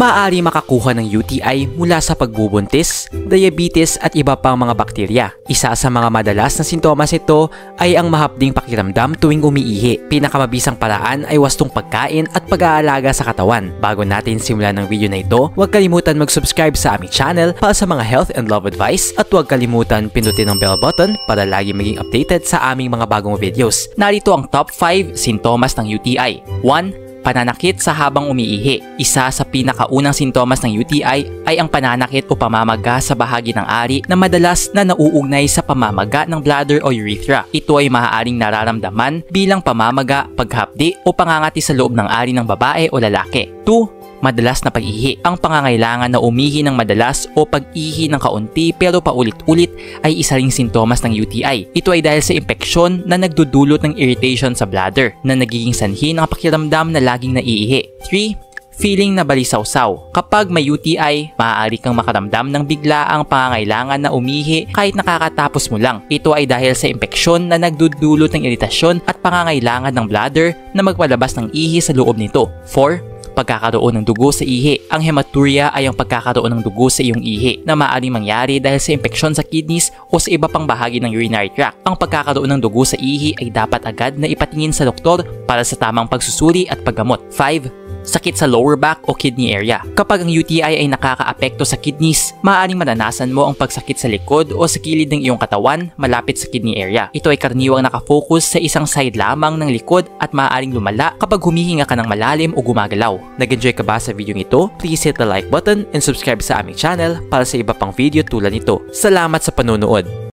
maaari makakuha ng UTI mula sa pagbubuntis, diabetes at iba pang mga bakterya. Isa sa mga madalas na sintomas ito ay ang mahapding pakiramdam tuwing umiihi. Pinakamabisang paraan ay wastong pagkain at pag-aalaga sa katawan. Bago natin simulan ng video na ito, huwag kalimutan mag-subscribe sa aming channel para sa mga health and love advice at huwag kalimutan pindutin ang bell button para lagi maging updated sa aming mga bagong videos. Narito ang top 5 sintomas ng UTI. 1. Pananakit sa habang umiihi. Isa sa pinakaunang sintomas ng UTI ay ang pananakit o pamamaga sa bahagi ng ari na madalas na nauugnay sa pamamaga ng bladder o urethra. Ito ay maaaring nararamdaman bilang pamamaga, paghapdi o pangangati sa loob ng ari ng babae o lalaki. 2. Madalas na pag-ihi. Ang pangangailangan na umihi ng madalas o pag-ihi ng kaunti pero paulit-ulit ay isa ring sintomas ng UTI. Ito ay dahil sa impeksyon na nagdudulot ng irritation sa bladder na nagiging sanhi ng pakiramdam na laging naiihi. 3. Feeling na balisawsaw. Kapag may UTI, maaari kang makaramdam ng biglaang pangangailangan na umihi kahit nakakatapos mo lang. Ito ay dahil sa impeksyon na nagdudulot ng iritasyon at pangangailangan ng bladder na magpalabas ng ihi sa loob nito. 4. Pagkakaroon ng dugo sa ihi. Ang hematuria ay ang pagkakaroon ng dugo sa iyong ihi na maaaring mangyari dahil sa impeksyon sa kidneys o sa iba pang bahagi ng urinary tract. Ang pagkakaroon ng dugo sa ihi ay dapat agad na ipatingin sa doktor para sa tamang pagsusuri at paggamot. 5. Sakit sa lower back o kidney area. Kapag ang UTI ay nakakaapekto sa kidneys, maaaring maranasan mo ang pagsakit sa likod o sa kilid ng iyong katawan malapit sa kidney area. Ito ay karaniwang nakafocus sa isang side lamang ng likod at maaaring lumala kapag humihinga ka ng malalim o gumagalaw. Nag-enjoy ka ba sa video ito? Please hit the like button and subscribe sa aming channel para sa iba pang video tulad nito. Salamat sa panonood!